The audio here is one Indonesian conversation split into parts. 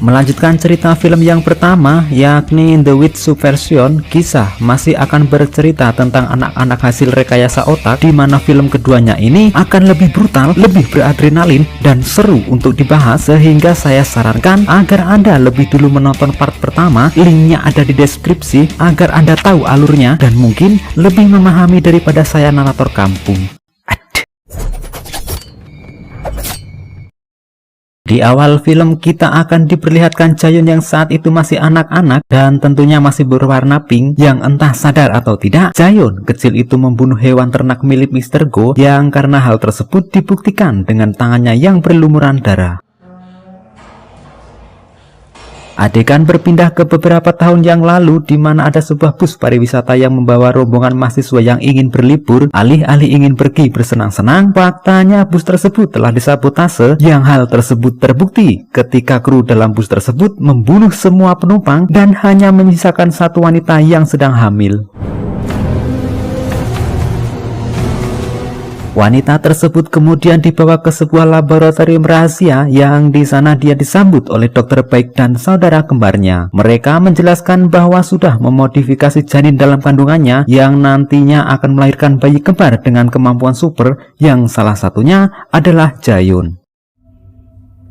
Melanjutkan cerita film yang pertama, yakni The Witch Subversion, kisah masih akan bercerita tentang anak-anak hasil rekayasa otak, di mana film keduanya ini akan lebih brutal, lebih beradrenalin, dan seru untuk dibahas, sehingga saya sarankan agar Anda lebih dulu menonton part pertama. Linknya ada di deskripsi agar Anda tahu alurnya dan mungkin lebih memahami daripada saya narator kampung. Di awal film kita akan diperlihatkan Jaeyoon yang saat itu masih anak-anak dan tentunya masih berwarna pink, yang entah sadar atau tidak, Jaeyoon kecil itu membunuh hewan ternak milik Mr. Go, yang karena hal tersebut dibuktikan dengan tangannya yang berlumuran darah. Adegan berpindah ke beberapa tahun yang lalu, di mana ada sebuah bus pariwisata yang membawa rombongan mahasiswa yang ingin berlibur. Alih-alih ingin pergi bersenang-senang, faktanya bus tersebut telah disabotase, yang hal tersebut terbukti ketika kru dalam bus tersebut membunuh semua penumpang dan hanya menyisakan satu wanita yang sedang hamil. Wanita tersebut kemudian dibawa ke sebuah laboratorium rahasia, yang di sana dia disambut oleh dokter baik dan saudara kembarnya. Mereka menjelaskan bahwa sudah memodifikasi janin dalam kandungannya yang nantinya akan melahirkan bayi kembar dengan kemampuan super, yang salah satunya adalah Jaeyoon.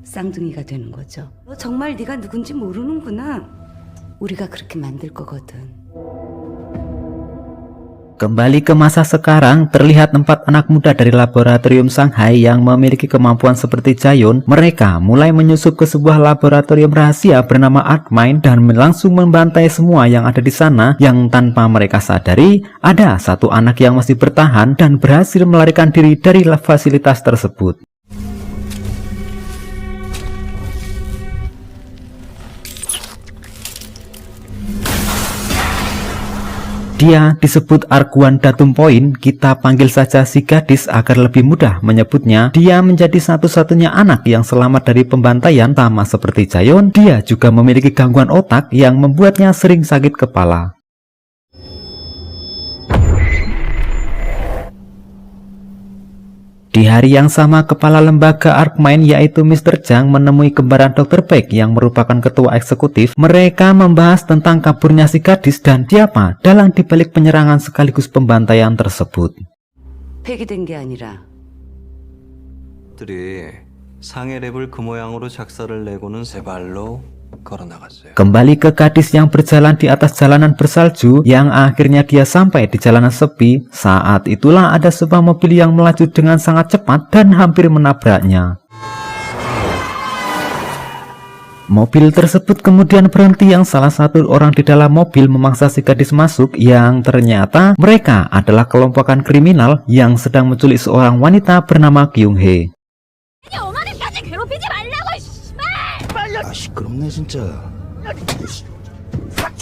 쌍둥이가 되는 거죠. 너 정말 네가 누군지 모르는구나. 우리가 그렇게 만들 거거든. Kembali ke masa sekarang, terlihat 4 anak muda dari laboratorium Shanghai yang memiliki kemampuan seperti Jaeyoon. Mereka mulai menyusup ke sebuah laboratorium rahasia bernama Arcmine dan langsung membantai semua yang ada di sana, yang tanpa mereka sadari, ada satu anak yang masih bertahan dan berhasil melarikan diri dari fasilitas tersebut. Dia disebut Arguan Datum Point, kita panggil saja si gadis agar lebih mudah menyebutnya. Dia menjadi satu-satunya anak yang selamat dari pembantaian. Sama seperti Jaeyoon, dia juga memiliki gangguan otak yang membuatnya sering sakit kepala. Di hari yang sama, kepala lembaga Arcmine yaitu Mr. Jang menemui kembaran Dr. Baek yang merupakan ketua eksekutif. Mereka membahas tentang kaburnya si gadis dan siapa dalang dibalik penyerangan sekaligus pembantaian tersebut. 폐기된 게 아니라 들이 상해 랩을 그 모양으로 작사를 내고는 세 발로 걸어나갔어요. Kembali ke gadis yang berjalan di atas jalanan bersalju, yang akhirnya dia sampai di jalanan sepi. Saat itulah ada sebuah mobil yang melaju dengan sangat cepat dan hampir menabraknya. Mobil tersebut kemudian berhenti, yang salah satu orang di dalam mobil memaksa si gadis masuk, yang ternyata mereka adalah kelompokan kriminal yang sedang menculik seorang wanita bernama Kyung Hee.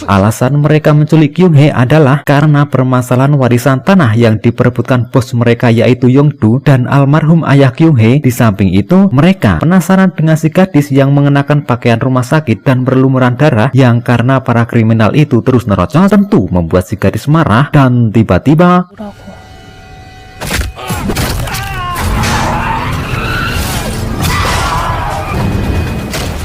Alasan mereka menculik Kyung Hee adalah karena permasalahan warisan tanah yang diperebutkan bos mereka yaitu Yongdu dan almarhum ayah Kyung Hee. Di samping itu, mereka penasaran dengan si gadis yang mengenakan pakaian rumah sakit dan berlumuran darah, yang karena para kriminal itu terus nerocos tentu membuat si gadis marah. Dan tiba-tiba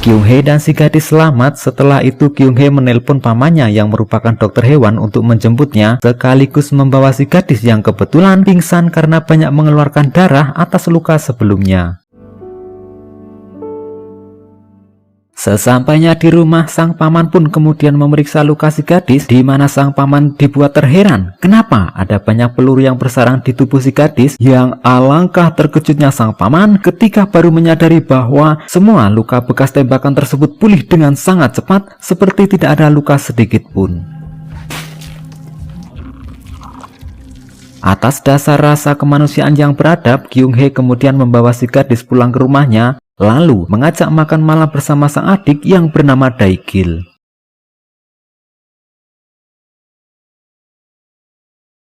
Kyung Hee dan si gadis selamat. Setelah itu Kyung Hee menelpon pamannya yang merupakan dokter hewan untuk menjemputnya, sekaligus membawa si gadis yang kebetulan pingsan karena banyak mengeluarkan darah atas luka sebelumnya. Sesampainya di rumah, sang paman pun kemudian memeriksa luka si gadis, di mana sang paman dibuat terheran kenapa ada banyak peluru yang bersarang di tubuh si gadis. Yang alangkah terkejutnya sang paman ketika baru menyadari bahwa semua luka bekas tembakan tersebut pulih dengan sangat cepat, seperti tidak ada luka sedikit pun. Atas dasar rasa kemanusiaan yang beradab, Kyung Hee kemudian membawa si gadis pulang ke rumahnya, lalu mengajak makan malam bersama sang adik yang bernama Daegil.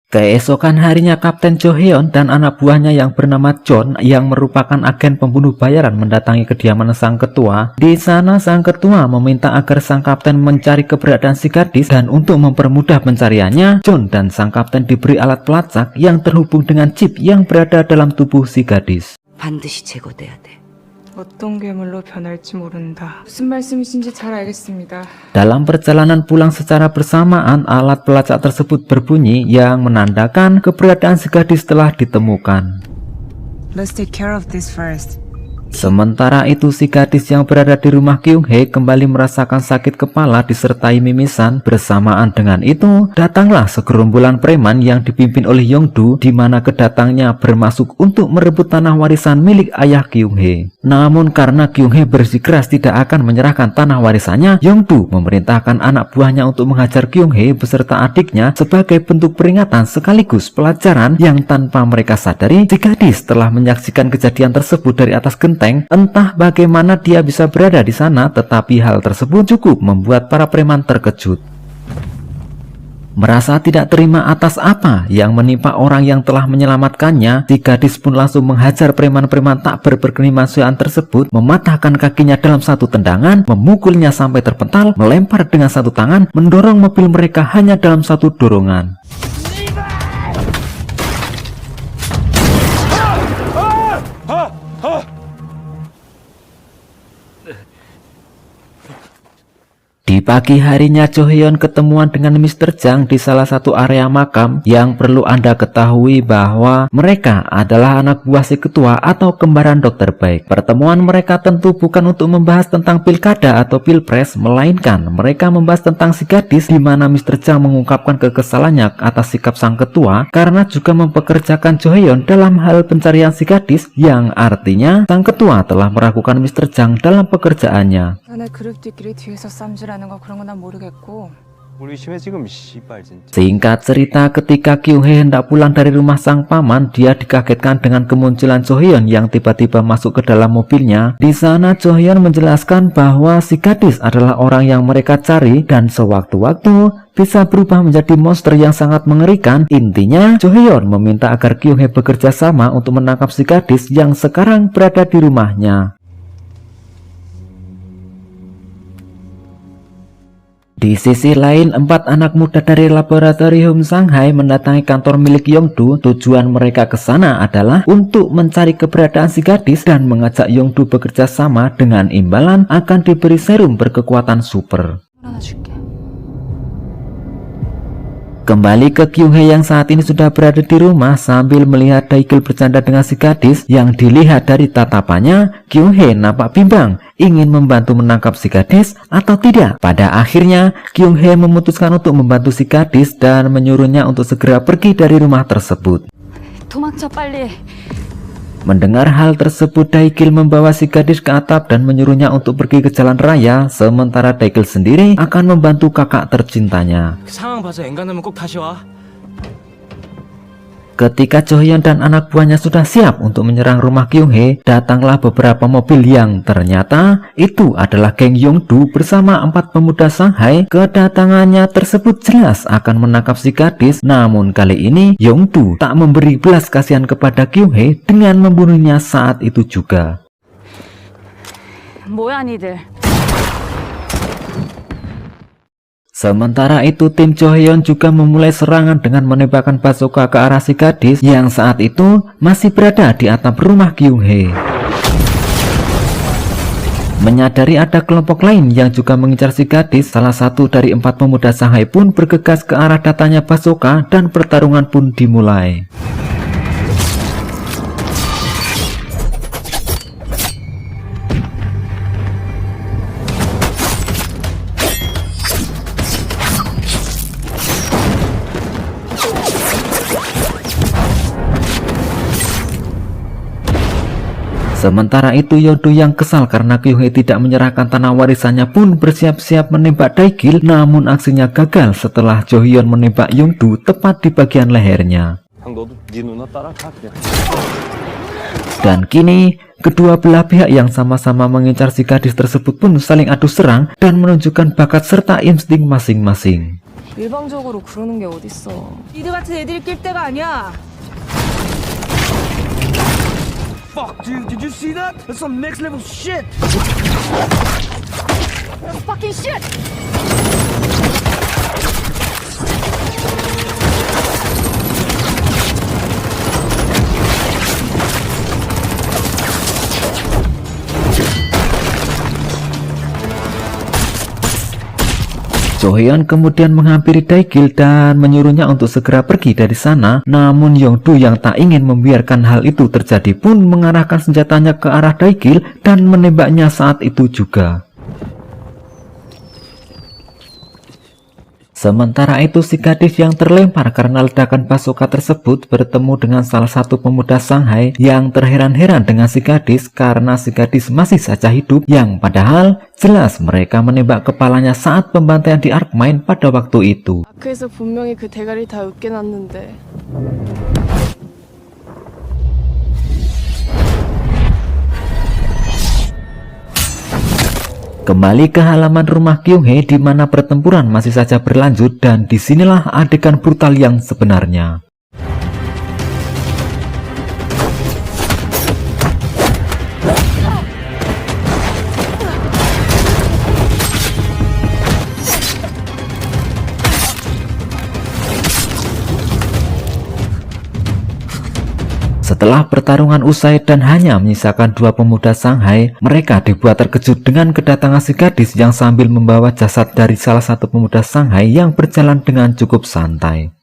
Keesokan harinya, Kapten Jo Heon dan anak buahnya yang bernama John yang merupakan agen pembunuh bayaran mendatangi kediaman sang ketua. Di sana sang ketua meminta agar sang kapten mencari keberadaan si gadis, dan untuk mempermudah pencariannya, John dan sang kapten diberi alat pelacak yang terhubung dengan chip yang berada dalam tubuh si gadis. 반드시 제거돼야 돼. 어떤 괴물로 변할지 모른다. 무슨 말씀이신지 잘 알겠습니다. Dalam perjalanan pulang secara bersamaan, alat pelacak tersebut berbunyi yang menandakan keberadaan si gadis telah ditemukan. Let's take care of this first. Sementara itu si gadis yang berada di rumah Kyung-hee kembali merasakan sakit kepala disertai mimisan. Bersamaan dengan itu datanglah segerombolan preman yang dipimpin oleh Yongdu, di mana kedatangnya bermaksud untuk merebut tanah warisan milik ayah Kyung-hee. Namun karena Kyung-hee bersikeras tidak akan menyerahkan tanah warisannya, Yongdu memerintahkan anak buahnya untuk menghajar Kyung-hee beserta adiknya sebagai bentuk peringatan sekaligus pelajaran yang tanpa mereka sadari si gadis telah menyaksikan kejadian tersebut dari atas genteng. Entah bagaimana dia bisa berada di sana, tetapi hal tersebut cukup membuat para preman terkejut. Merasa tidak terima atas apa yang menimpa orang yang telah menyelamatkannya, si gadis pun langsung menghajar preman-preman tak berkemanusiaan tersebut, mematahkan kakinya dalam satu tendangan, memukulnya sampai terpental, melempar dengan satu tangan, mendorong mobil mereka hanya dalam satu dorongan. Di pagi harinya Jo Hyun ketemuan dengan Mr. Jang di salah satu area makam. Yang perlu Anda ketahui bahwa mereka adalah anak buah si ketua atau kembaran dokter baik. Pertemuan mereka tentu bukan untuk membahas tentang pilkada atau pilpres, melainkan mereka membahas tentang si gadis, di mana Mr. Jang mengungkapkan kekesalannya atas sikap sang ketua karena juga mempekerjakan Jo Hyun dalam hal pencarian si gadis, yang artinya sang ketua telah meragukan Mr. Jang dalam pekerjaannya. 전에 그룹들끼리 뒤에서 쌈질하는 거 그런 건 난 모르겠고. 우리 심해 지금 씨발 진짜. Singkat cerita, ketika Kyung-hee hendak pulang dari rumah sang paman, dia dikagetkan dengan kemunculan Jo Hyun yang tiba-tiba masuk ke dalam mobilnya. Di sana Jo Hyun menjelaskan bahwa si gadis adalah orang yang mereka cari dan sewaktu-waktu bisa berubah menjadi monster yang sangat mengerikan. Intinya, Jo Hyun meminta agar Kyung-hee bekerja sama untuk menangkap si gadis yang sekarang berada di rumahnya. Di sisi lain, 4 anak muda dari laboratorium Shanghai mendatangi kantor milik Yongdu. Tujuan mereka ke sana adalah untuk mencari keberadaan si gadis dan mengajak Yongdu bekerja sama, dengan imbalan akan diberi serum berkekuatan super. Kembali ke Kyung-hee yang saat ini sudah berada di rumah sambil melihat Daigil bercanda dengan si gadis. Yang dilihat dari tatapannya, Kyung-hee nampak bimbang ingin membantu menangkap si gadis atau tidak. Pada akhirnya Kyung-hee memutuskan untuk membantu si gadis dan menyuruhnya untuk segera pergi dari rumah tersebut. 도망쳐 빨리. Mendengar hal tersebut, Daigil membawa si gadis ke atap dan menyuruhnya untuk pergi ke jalan raya, sementara Daigil sendiri akan membantu kakak tercintanya. 상황 봐서 엔간하면 꼭 다시 와. Ketika Jo Hyun dan anak buahnya sudah siap untuk menyerang rumah Kyung-hee, datanglah beberapa mobil yang ternyata itu adalah geng Yongdu bersama 4 pemuda Shanghai. Kedatangannya tersebut jelas akan menangkap si gadis, namun kali ini Yongdu tak memberi belas kasihan kepada Kyung-hee dengan membunuhnya saat itu juga. 뭐야 니들. Sementara itu tim Jo Hyun juga memulai serangan dengan menembakkan bazooka ke arah si gadis yang saat itu masih berada di atap rumah Kyung-hee. Menyadari ada kelompok lain yang juga mengincar si gadis, salah satu dari 4 pemuda Shanghai pun bergegas ke arah datangnya bazooka dan pertarungan pun dimulai. Sementara itu Yongdu yang kesal karena Kyung-hee tidak menyerahkan tanah warisannya pun bersiap-siap menembak Daigil, namun aksinya gagal setelah Jo Hyun menembak Yongdu tepat di bagian lehernya. Dan kini kedua belah pihak yang sama-sama mengincar si gadis tersebut pun saling adu serang dan menunjukkan bakat serta insting masing-masing. 일방적으로 그러는 게 어딨어. 니들 같은 애들이 낄 때가 아니야. Fuck, dude, did you see that? That's some next level shit. fucking shit. Soheon kemudian menghampiri Daegil dan menyuruhnya untuk segera pergi dari sana. Namun Yongdu yang tak ingin membiarkan hal itu terjadi pun mengarahkan senjatanya ke arah Daegil dan menembaknya saat itu juga. Sementara itu si gadis yang terlempar karena ledakan bazooka tersebut bertemu dengan salah satu pemuda Shanghai yang terheran-heran dengan si gadis karena si gadis masih saja hidup, yang padahal jelas mereka menembak kepalanya saat pembantaian di Arkmine pada waktu itu. 마크에서 분명히 그 대가리 다 으깨놨는데. Kembali ke halaman rumah Kyung-hee di mana pertempuran masih saja berlanjut, dan disinilah adegan brutal yang sebenarnya. Setelah pertarungan usai dan hanya menyisakan dua pemuda Shanghai, mereka dibuat terkejut dengan kedatangan si gadis yang sambil membawa jasad dari salah satu pemuda Shanghai yang berjalan dengan cukup santai.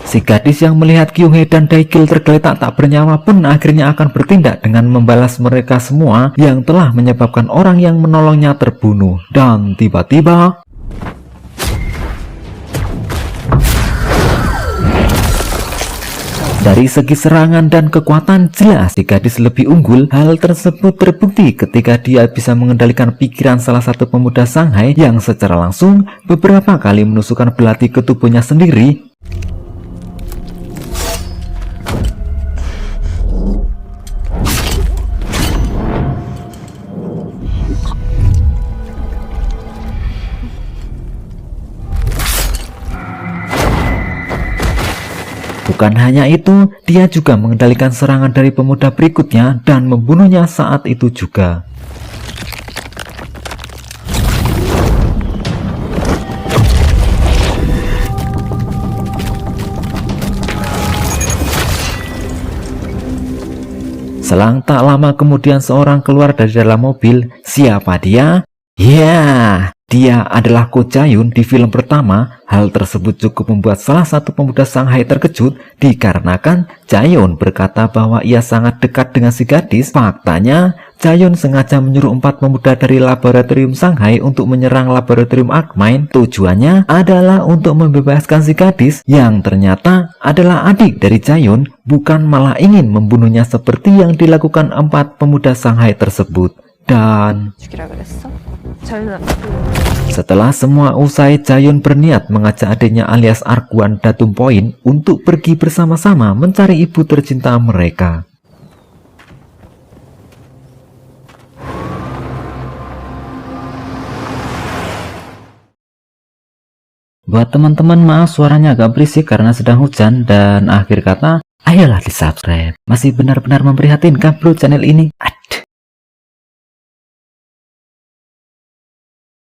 Si gadis yang melihat Kyung-hee dan Daegil tergeletak tak bernyawa pun akhirnya akan bertindak dengan membalas mereka semua yang telah menyebabkan orang yang menolongnya terbunuh. Dan tiba-tiba dari segi serangan dan kekuatan jelas si gadis lebih unggul. Hal tersebut terbukti ketika dia bisa mengendalikan pikiran salah satu pemuda Shanghai yang secara langsung beberapa kali menusukkan belati ke tubuhnya sendiri. Bukan hanya itu, dia juga mengendalikan serangan dari pemuda berikutnya dan membunuhnya saat itu juga. Selang tak lama kemudian seorang keluar dari dalam mobil. Siapa dia? Ya, dia adalah Ko Jae-yoon di film pertama. Hal tersebut cukup membuat salah satu pemuda Shanghai terkejut dikarenakan Jae-yoon berkata bahwa ia sangat dekat dengan si gadis. Faktanya, Jae-yoon sengaja menyuruh 4 pemuda dari laboratorium Shanghai untuk menyerang laboratorium Arkmine. Tujuannya adalah untuk membebaskan si gadis yang ternyata adalah adik dari Jae-yoon, bukan malah ingin membunuhnya seperti yang dilakukan 4 pemuda Shanghai tersebut. Dan setelah semua usai, Jae-yoon berniat mengajak adiknya alias Arguan Datum Point untuk pergi bersama-sama mencari ibu tercinta mereka. Buat teman-teman, maaf suaranya agak berisik karena sedang hujan. Dan akhir kata, ayolah di subscribe. Masih benar-benar memprihatinkan bro channel ini.